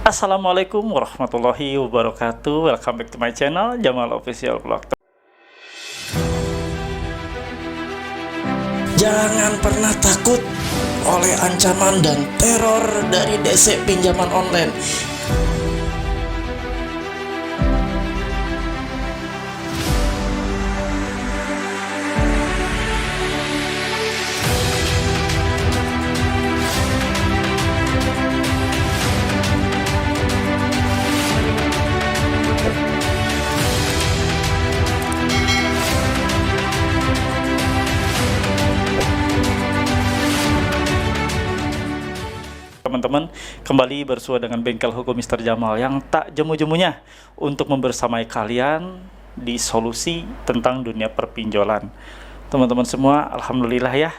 Assalamualaikum warahmatullahi wabarakatuh. Welcome back to my channel Jamal Official Vlog. Jangan pernah takut oleh ancaman dan teror dari DC pinjaman online. Teman-teman, kembali bersua dengan Bengkel Hukum Mr. Jamal yang tak jemu-jemunya untuk membersamai kalian di solusi tentang dunia perpinjolan. Teman-teman semua, alhamdulillah ya,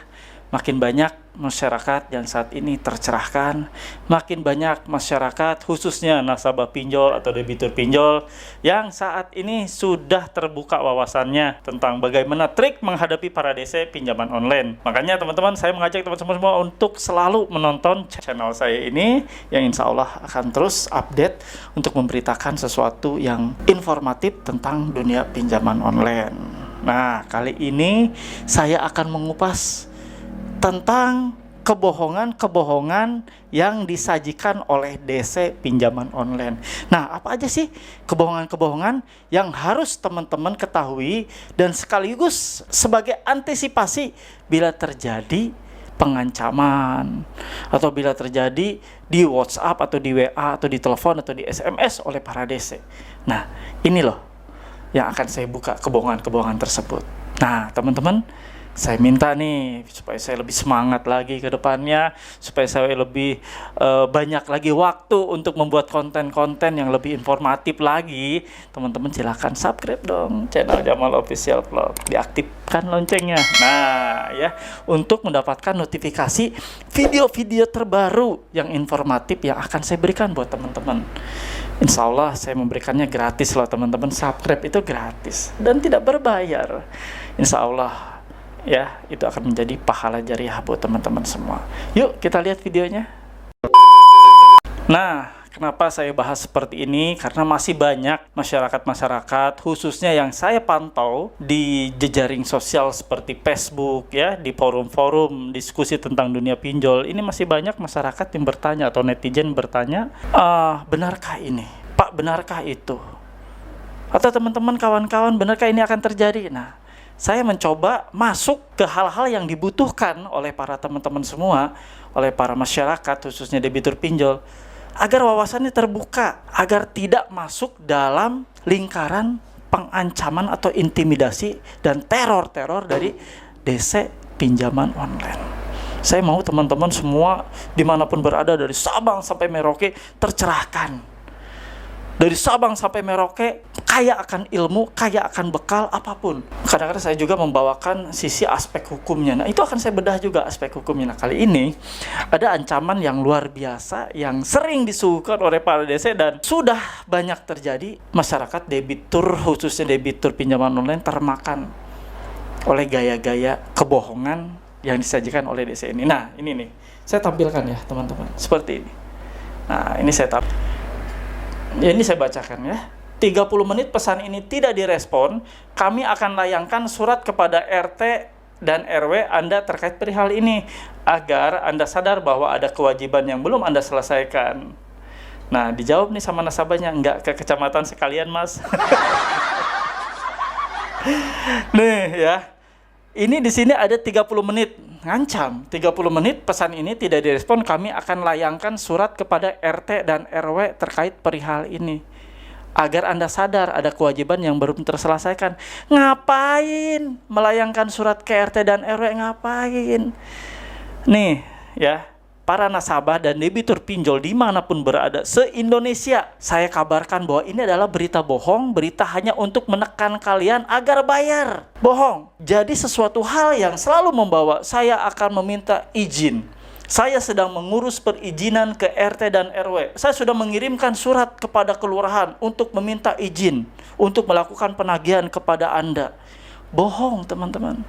makin banyak masyarakat yang saat ini tercerahkan, makin banyak masyarakat khususnya nasabah pinjol atau debitur pinjol yang saat ini sudah terbuka wawasannya tentang bagaimana trik menghadapi para DC pinjaman online. Makanya teman-teman, saya mengajak teman-teman semua untuk selalu menonton channel saya ini yang insya Allah akan terus update untuk memberitakan sesuatu yang informatif tentang dunia pinjaman online. Nah, kali ini saya akan mengupas tentang kebohongan-kebohongan yang disajikan oleh DC pinjaman online. Nah, apa aja sih kebohongan-kebohongan yang harus teman-teman ketahui dan sekaligus sebagai antisipasi bila terjadi pengancaman atau bila terjadi di WhatsApp atau di WA atau di telepon atau di SMS oleh para DC. Nah, ini loh yang akan saya buka kebohongan-kebohongan tersebut. Nah, teman-teman, saya minta nih supaya saya lebih semangat lagi ke depannya, supaya saya lebih banyak lagi waktu untuk membuat konten-konten yang lebih informatif lagi. Teman-teman silahkan subscribe dong channel Jamal Official Vlog, diaktifkan loncengnya. Nah ya, untuk mendapatkan notifikasi video-video terbaru yang informatif yang akan saya berikan buat teman-teman. Insya Allah saya memberikannya gratis loh teman-teman. Subscribe itu gratis dan tidak berbayar. Insya Allah ya, itu akan menjadi pahala jariah buat teman-teman semua. Yuk kita lihat videonya. Nah, kenapa saya bahas seperti ini? Karena masih banyak masyarakat-masyarakat, khususnya yang saya pantau di jejaring sosial seperti Facebook ya, di forum-forum diskusi tentang dunia pinjol. Ini masih banyak masyarakat yang bertanya atau netizen bertanya, benarkah ini? Pak, benarkah itu? Atau teman-teman, kawan-kawan, benarkah ini akan terjadi? Nah, saya mencoba masuk ke hal-hal yang dibutuhkan oleh para teman-teman semua, oleh para masyarakat, khususnya debitur pinjol, agar wawasannya terbuka, agar tidak masuk dalam lingkaran pengancaman atau intimidasi dan teror-teror dari DC pinjaman online. Saya mau teman-teman semua dimanapun berada, dari Sabang sampai Merauke, tercerahkan. Dari Sabang sampai Merauke, kaya akan ilmu, kaya akan bekal apapun. Kadang-kadang saya juga membawakan sisi aspek hukumnya. Nah, itu akan saya bedah juga aspek hukumnya. Nah, kali ini ada ancaman yang luar biasa yang sering disuguhkan oleh para DC dan sudah banyak terjadi. Masyarakat debitur, khususnya debitur pinjaman online, termakan oleh gaya-gaya kebohongan yang disajikan oleh DC ini. Nah, ini nih, saya tampilkan ya teman-teman, seperti ini. Nah, ini saya ya, ini saya bacakan ya. 30 menit pesan ini tidak direspon, kami akan layangkan surat kepada RT dan RW Anda terkait perihal ini, agar Anda sadar bahwa ada kewajiban yang belum Anda selesaikan. Nah, dijawab nih sama nasabahnya, enggak ke kecamatan sekalian mas. Nih ya, ini di sini ada 30 menit, ngancam 30 menit pesan ini tidak direspon, kami akan layangkan surat kepada RT dan RW terkait perihal ini, agar Anda sadar ada kewajiban yang belum terselesaikan. Ngapain melayangkan surat ke RT dan RW? Ngapain? Nih ya, para nasabah dan debitur pinjol dimanapun berada se-Indonesia, saya kabarkan bahwa ini adalah berita bohong, berita hanya untuk menekan kalian agar bayar. Bohong. Jadi sesuatu hal yang selalu membawa saya akan meminta izin. Saya sedang mengurus perizinan ke RT dan RW. Saya sudah mengirimkan surat kepada kelurahan untuk meminta izin untuk melakukan penagihan kepada Anda. Bohong, teman-teman.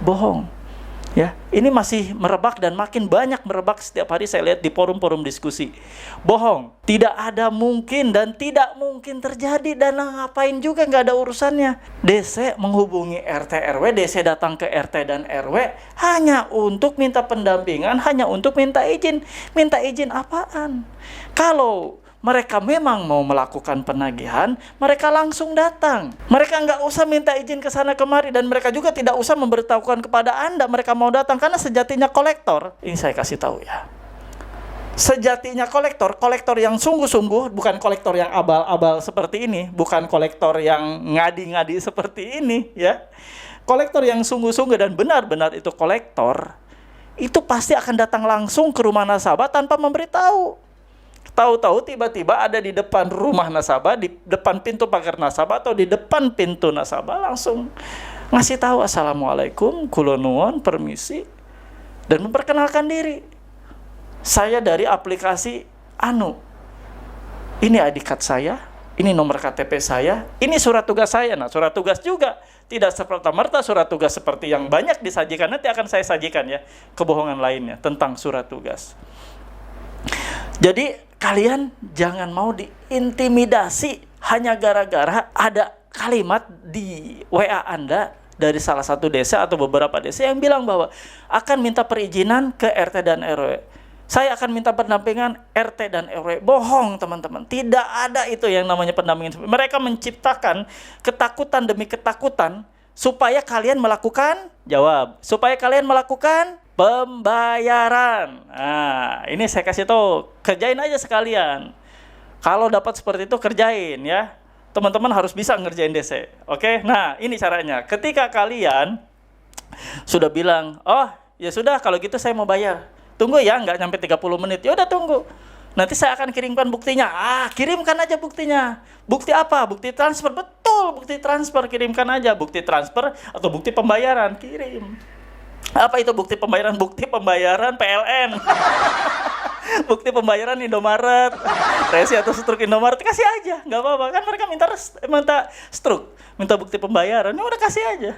Bohong. Ya, ini masih merebak dan makin banyak merebak setiap hari saya lihat di forum-forum diskusi. Bohong, tidak ada mungkin dan tidak mungkin terjadi, dan ngapain juga, nggak ada urusannya. DC menghubungi RT RW, DC datang ke RT dan RW hanya untuk minta pendampingan, hanya untuk minta izin. Minta izin apaan? Kalau mereka memang mau melakukan penagihan, mereka langsung datang. Mereka nggak usah minta izin ke sana kemari, dan mereka juga tidak usah memberitahukan kepada Anda mereka mau datang, karena sejatinya kolektor, ini saya kasih tahu ya. Sejatinya kolektor yang sungguh-sungguh, bukan kolektor yang abal-abal seperti ini, bukan kolektor yang ngadi-ngadi seperti ini ya. Kolektor yang sungguh-sungguh dan benar-benar itu kolektor, itu pasti akan datang langsung ke rumah nasabah tanpa memberitahu. Tahu-tahu tiba-tiba ada di depan rumah nasabah, di depan pintu pagar nasabah, atau di depan pintu nasabah, langsung ngasih tahu, "Assalamualaikum, kula nuwun, permisi," dan memperkenalkan diri. "Saya dari aplikasi Anu. Ini ID card saya, ini nomor KTP saya, ini surat tugas saya." Nah, surat tugas juga tidak serta-merta surat tugas seperti yang banyak disajikan. Nanti akan saya sajikan ya kebohongan lainnya tentang surat tugas. Jadi kalian jangan mau diintimidasi hanya gara-gara ada kalimat di WA Anda dari salah satu desa atau beberapa desa yang bilang bahwa akan minta perizinan ke RT dan RW. Saya akan minta pendampingan RT dan RW. Bohong, teman-teman. Tidak ada itu yang namanya pendampingan. Mereka menciptakan ketakutan demi ketakutan supaya kalian melakukan, supaya kalian melakukan pembayaran. Nah, ini saya kasih tahu, kerjain aja sekalian. Kalau dapat seperti itu, kerjain ya. Teman-teman harus bisa ngerjain DC. Oke? Nah, ini caranya. Ketika kalian sudah bilang, "Oh, ya sudah, kalau gitu saya mau bayar." Tunggu ya, nggak nyampe 30 menit. Ya udah tunggu. Nanti saya akan kirimkan buktinya. Kirimkan aja buktinya. Bukti apa? Bukti transfer. Betul, bukti transfer. Kirimkan aja bukti transfer atau bukti pembayaran. Kirim. Apa itu bukti pembayaran? Bukti pembayaran PLN. Bukti pembayaran Indomaret. Resi atau struk Indomaret, kasih aja. Nggak apa-apa. Kan mereka minta struk. Minta bukti pembayaran. Ya udah kasih aja.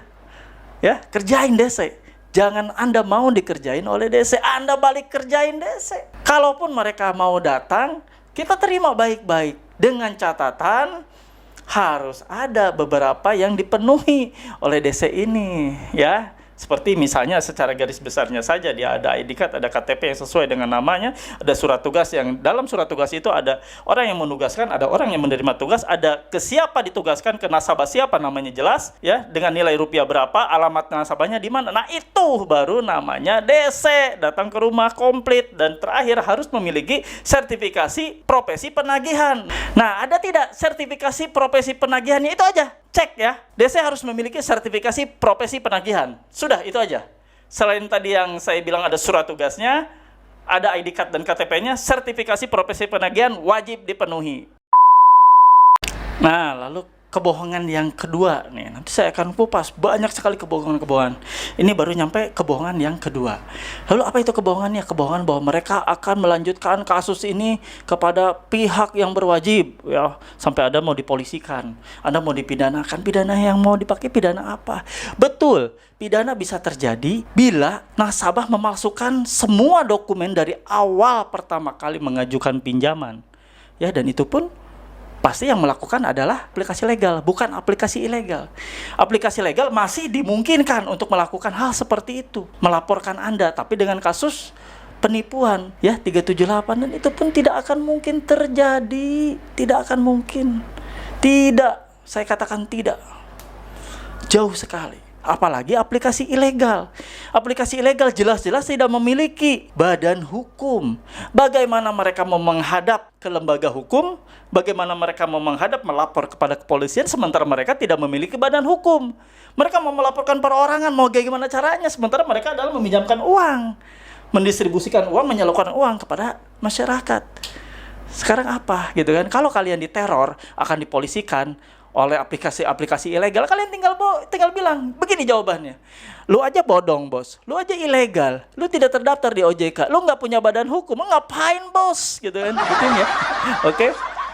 Ya, kerjain DC. Jangan Anda mau dikerjain oleh DC, Anda balik kerjain DC. Kalaupun mereka mau datang, kita terima baik-baik. Dengan catatan, harus ada beberapa yang dipenuhi oleh DC ini, ya. Seperti misalnya secara garis besarnya saja, dia ada ID card, ada KTP yang sesuai dengan namanya, ada surat tugas yang dalam surat tugas itu ada orang yang menugaskan, ada orang yang menerima tugas, ada ke siapa ditugaskan, ke nasabah siapa namanya jelas, ya, dengan nilai rupiah berapa, alamat nasabahnya di mana. Nah, itu baru namanya DC, datang ke rumah komplit, dan terakhir harus memiliki sertifikasi profesi penagihan. Nah, ada tidak sertifikasi profesi penagihannya? Itu aja. Cek ya, DC harus memiliki sertifikasi profesi penagihan. Sudah, itu aja. Selain tadi yang saya bilang ada surat tugasnya, ada ID card dan KTP-nya, sertifikasi profesi penagihan wajib dipenuhi. Nah, lalu kebohongan yang kedua nih, nanti saya akan kupas banyak sekali kebohongan-kebohongan. Ini baru nyampe kebohongan yang kedua. Lalu apa itu kebohongannya? Kebohongan bahwa mereka akan melanjutkan kasus ini kepada pihak yang berwajib, ya, sampai Anda mau dipolisikan, Anda mau dipidanakan. Pidana yang mau dipakai pidana apa? Betul, pidana bisa terjadi bila nasabah memalsukan semua dokumen dari awal pertama kali mengajukan pinjaman. Ya, dan itu pun pasti yang melakukan adalah aplikasi legal, bukan aplikasi ilegal. Aplikasi legal masih dimungkinkan untuk melakukan hal seperti itu, melaporkan Anda, tapi dengan kasus penipuan, ya, 378, dan itu pun tidak akan mungkin terjadi, tidak akan mungkin. Tidak, saya katakan tidak. Jauh sekali. Apalagi aplikasi ilegal. Aplikasi ilegal jelas-jelas tidak memiliki badan hukum. Bagaimana mereka mau menghadap ke lembaga hukum? Bagaimana mereka mau menghadap melapor kepada kepolisian sementara mereka tidak memiliki badan hukum? Mereka mau melaporkan perorangan, mau bagaimana caranya sementara mereka adalah meminjamkan uang, mendistribusikan uang, menyalurkan uang kepada masyarakat. Sekarang apa gitu kan? Kalau kalian diteror, akan dipolisikan oleh aplikasi-aplikasi ilegal, kalian tinggal bilang, begini jawabannya. Lu aja bodong, bos. Lu aja ilegal. Lu tidak terdaftar di OJK. Lu nggak punya badan hukum. Lu ngapain, bos? Gitu kan? Gitu ya. Oke?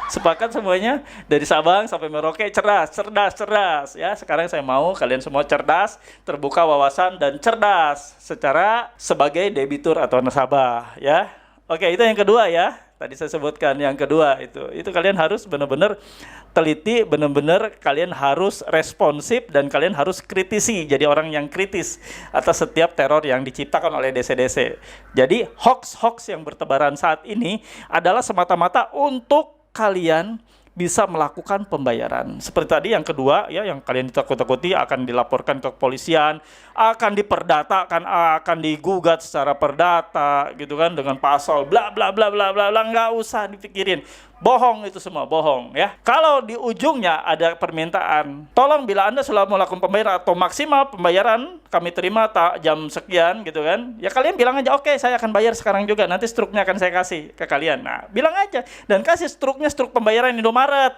Sepakat semuanya dari Sabang sampai Merauke, cerdas, cerdas, cerdas ya. Sekarang saya mau kalian semua cerdas, terbuka wawasan dan cerdas secara sebagai debitur atau nasabah ya. Oke, itu yang kedua ya. Tadi saya sebutkan yang kedua itu kalian harus benar-benar teliti, benar-benar kalian harus responsif dan kalian harus kritisi. Jadi orang yang kritis atas setiap teror yang diciptakan oleh DC-DC. Jadi hoax-hoax yang bertebaran saat ini adalah semata-mata untuk kalian bisa melakukan pembayaran. Seperti tadi yang kedua ya, yang kalian ditakut-takuti akan dilaporkan ke kepolisian, akan diperdatakan, akan digugat secara perdata gitu kan dengan pasal bla bla bla bla bla bla, nggak usah dipikirin. Bohong itu semua, bohong ya. Kalau di ujungnya ada permintaan, tolong bila Anda sudah melakukan pembayaran atau maksimal pembayaran kami terima jam sekian gitu kan. Ya kalian bilang aja, oke, saya akan bayar sekarang juga. Nanti struknya akan saya kasih ke kalian. Nah, bilang aja dan kasih struknya, struk pembayaran Indomaret.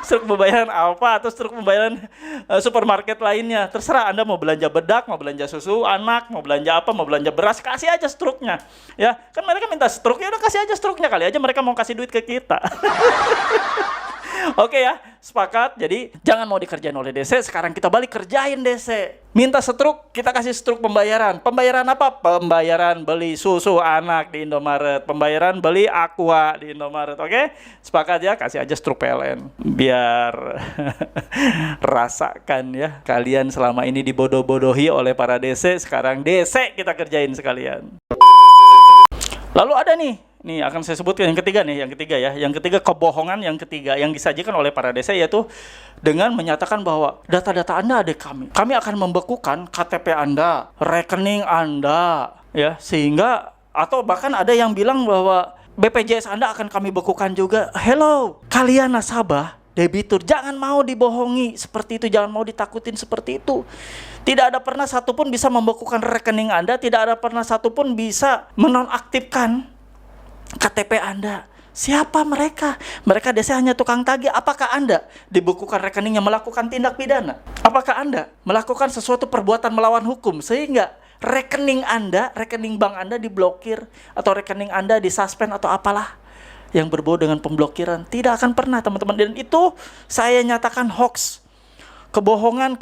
Struk pembayaran Alfa atau struk pembayaran supermarket lainnya. Terserah Anda mau belanja bedak, mau belanja susu anak, mau belanja apa, mau belanja beras, kasih aja struknya. Ya, kan mereka minta struk, ya udah kasih aja struknya, kali aja mereka mau kasih duit ke kita. Oke ya, sepakat. Jadi jangan mau dikerjain oleh DC, sekarang kita balik kerjain DC. Minta struk, kita kasih struk pembayaran. Pembayaran apa? Pembayaran beli susu anak di Indomaret, pembayaran beli Aqua di Indomaret. Oke? Sepakat ya, kasih aja struk PLN. Biar rasakan ya, kalian selama ini dibodoh-bodohi oleh para DC, sekarang DC kita kerjain sekalian. Lalu ada nih akan saya sebutkan yang ketiga ya. Yang ketiga, kebohongan yang ketiga yang disajikan oleh para DC, yaitu dengan menyatakan bahwa data-data Anda ada kami. Kami akan membekukan KTP Anda, rekening Anda, ya, sehingga atau bahkan ada yang bilang bahwa BPJS Anda akan kami bekukan juga. Hello, kalian nasabah, debitur, jangan mau dibohongi seperti itu, jangan mau ditakutin seperti itu. Tidak ada pernah satupun bisa membekukan rekening Anda, tidak ada pernah satupun bisa menonaktifkan KTP Anda. Siapa mereka? Mereka DC hanya tukang tagih. Apakah Anda dibekukan rekeningnya melakukan tindak pidana? Apakah Anda melakukan sesuatu perbuatan melawan hukum sehingga rekening Anda, rekening bank Anda diblokir atau rekening Anda disuspend atau apalah yang berbau dengan pemblokiran? Tidak akan pernah, teman-teman. Dan itu saya nyatakan hoax. Kebohongan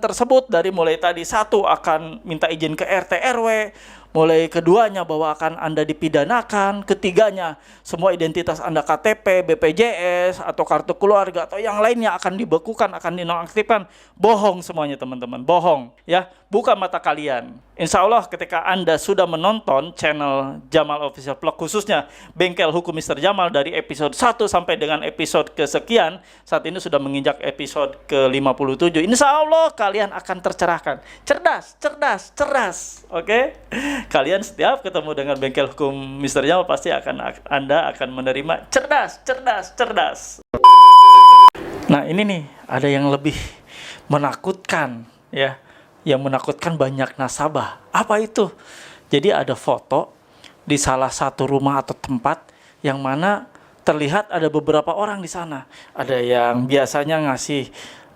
tersebut dari mulai tadi, satu, akan minta izin ke RT RW, mulai keduanya bahwa akan Anda dipidanakan, ketiganya semua identitas Anda KTP, BPJS atau kartu keluarga atau yang lainnya akan dibekukan, akan dinonaktifkan. Bohong semuanya, teman-teman, bohong ya. Buka mata kalian. Insya Allah ketika Anda sudah menonton channel Jamal Official Vlog, khususnya Bengkel Hukum Mr. Jamal dari episode 1 sampai dengan episode kesekian, saat ini sudah menginjak episode ke-57. Insya Allah kalian akan tercerahkan. Cerdas, cerdas, cerdas. Oke? Kalian setiap ketemu dengan Bengkel Hukum Mr. Jamal pasti Anda akan menerima cerdas, cerdas, cerdas. Nah, ini nih ada yang lebih menakutkan ya. Yang menakutkan banyak nasabah. Apa itu? Jadi ada foto di salah satu rumah atau tempat yang mana terlihat ada beberapa orang di sana. Ada yang biasanya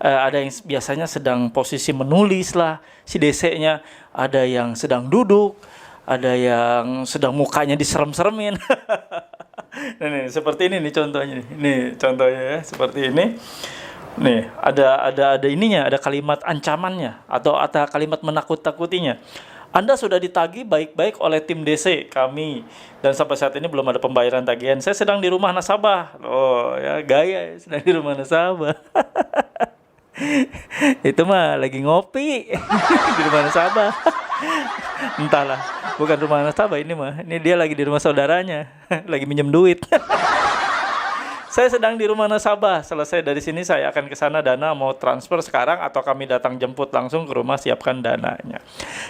ada yang biasanya sedang posisi menulis lah si DC-nya, ada yang sedang duduk, ada yang sedang mukanya diserem-seremin. Nah, nih, seperti ini nih contohnya nih. Nih contohnya ya, seperti ini. Nih, ada ininya, ada kalimat ancamannya atau ada kalimat menakut-takutinya. Anda sudah ditagih baik-baik oleh tim DC kami dan sampai saat ini belum ada pembayaran tagihan. Saya sedang di rumah nasabah. Oh, ya gaya, sedang di rumah nasabah. Itu mah lagi ngopi di rumah nasabah. Entahlah, bukan rumah nasabah ini mah. Ini dia lagi di rumah saudaranya, lagi minjem duit. Saya sedang di rumah nasabah. Selesai dari sini saya akan ke sana, dana mau transfer sekarang atau kami datang jemput langsung ke rumah, siapkan dananya.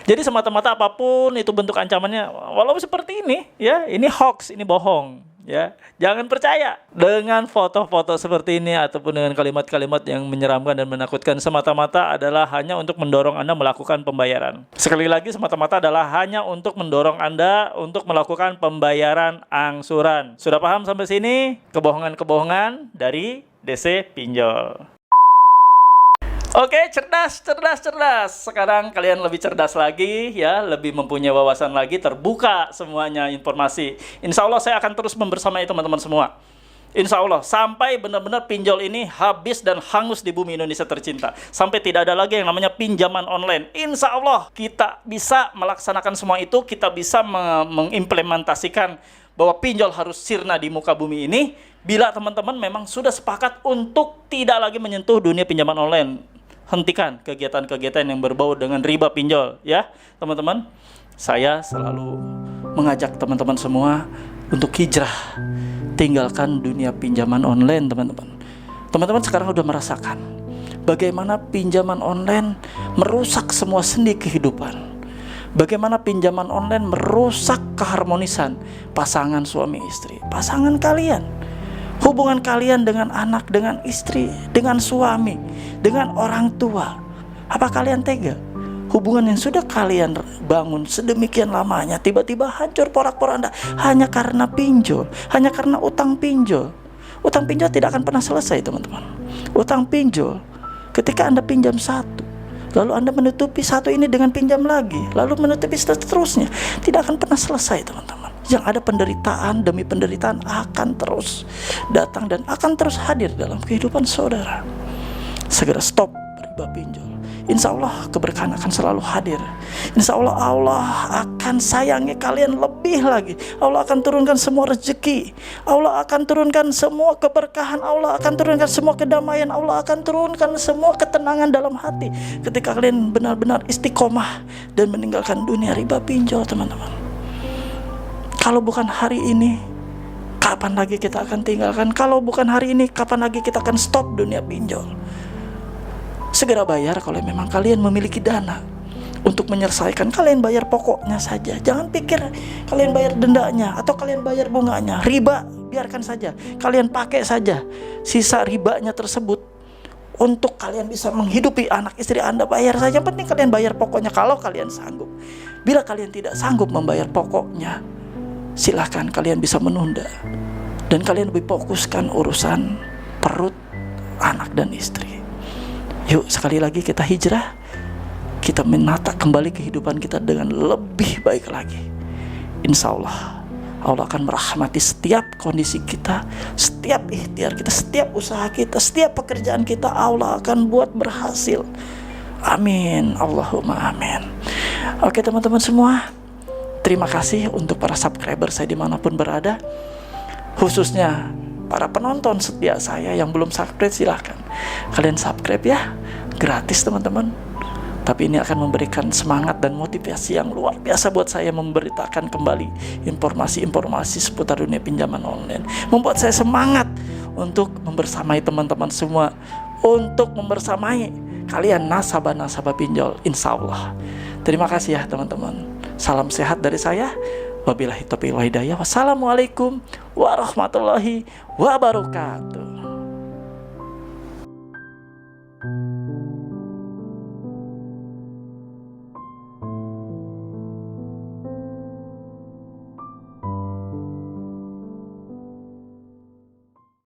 Jadi semata-mata apapun itu bentuk ancamannya, walaupun seperti ini ya, ini hoax, ini bohong ya. Jangan percaya dengan foto-foto seperti ini ataupun dengan kalimat-kalimat yang menyeramkan dan menakutkan. Semata-mata adalah hanya untuk mendorong Anda melakukan pembayaran. Sekali lagi, semata-mata adalah hanya untuk mendorong Anda untuk melakukan pembayaran angsuran. Sudah paham sampai sini? Kebohongan-kebohongan dari DC Pinjol. Oke, cerdas. Sekarang kalian lebih cerdas lagi ya, lebih mempunyai wawasan lagi, terbuka semuanya informasi. Insya Allah saya akan terus membersamai teman-teman semua. Insya Allah, sampai benar-benar pinjol ini habis dan hangus di bumi Indonesia tercinta. Sampai tidak ada lagi yang namanya pinjaman online. Insya Allah, kita bisa melaksanakan semua itu, kita bisa mengimplementasikan bahwa pinjol harus sirna di muka bumi ini, bila teman-teman memang sudah sepakat untuk tidak lagi menyentuh dunia pinjaman online. Hentikan kegiatan-kegiatan yang berbau dengan riba pinjol, ya teman-teman. Saya selalu mengajak teman-teman semua untuk hijrah, tinggalkan dunia pinjaman online, teman-teman. Teman-teman sekarang udah merasakan bagaimana pinjaman online merusak semua sendi kehidupan. Bagaimana pinjaman online merusak keharmonisan pasangan suami istri, pasangan kalian, hubungan kalian dengan anak, dengan istri, dengan suami, dengan orang tua. Apa kalian tega? Hubungan yang sudah kalian bangun sedemikian lamanya tiba-tiba hancur porak-poranda hanya karena pinjol, hanya karena utang pinjol. Utang pinjol tidak akan pernah selesai, teman-teman. Utang pinjol, ketika Anda pinjam satu, lalu Anda menutupi satu ini dengan pinjam lagi, lalu menutupi seterusnya, tidak akan pernah selesai, teman-teman. Yang ada penderitaan demi penderitaan akan terus datang dan akan terus hadir dalam kehidupan saudara. Segera stop riba pinjol. Insya Allah keberkahan akan selalu hadir. Insya Allah Allah akan sayangi kalian lebih lagi. Allah akan turunkan semua rezeki. Allah akan turunkan semua keberkahan. Allah akan turunkan semua kedamaian. Allah akan turunkan semua ketenangan dalam hati ketika kalian benar-benar istiqomah dan meninggalkan dunia riba pinjol, teman-teman. Kalau bukan hari ini, kapan lagi kita akan tinggalkan? Kalau bukan hari ini, kapan lagi kita akan stop dunia pinjol? Segera bayar kalau memang kalian memiliki dana untuk menyelesaikan. Kalian bayar pokoknya saja. Jangan pikir kalian bayar dendanya atau kalian bayar bunganya. Riba, biarkan saja. Kalian pakai saja sisa ribanya tersebut untuk kalian bisa menghidupi anak istri Anda. Bayar saja. Yang penting kalian bayar pokoknya kalau kalian sanggup. Bila kalian tidak sanggup membayar pokoknya, silahkan kalian bisa menunda. Dan kalian lebih fokuskan urusan perut, anak dan istri. Yuk sekali lagi kita hijrah, kita menata kembali kehidupan kita dengan lebih baik lagi. Insya Allah Allah akan merahmati setiap kondisi kita, setiap ikhtiar kita, setiap usaha kita, setiap pekerjaan kita. Allah akan buat berhasil. Amin, Allahumma amin. Oke teman-teman semua, terima kasih untuk para subscriber saya dimanapun berada, khususnya para penonton setia saya yang belum subscribe. Silahkan kalian subscribe ya, gratis teman-teman. Tapi ini akan memberikan semangat dan motivasi yang luar biasa buat saya memberitakan kembali informasi-informasi seputar dunia pinjaman online. Membuat saya semangat untuk membersamai teman-teman semua, untuk membersamai kalian nasabah-nasabah pinjol, insya Allah. Terima kasih ya teman-teman. Salam sehat dari saya. Wabillahi taufiq wal hidayah. Wassalamualaikum warahmatullahi wabarakatuh.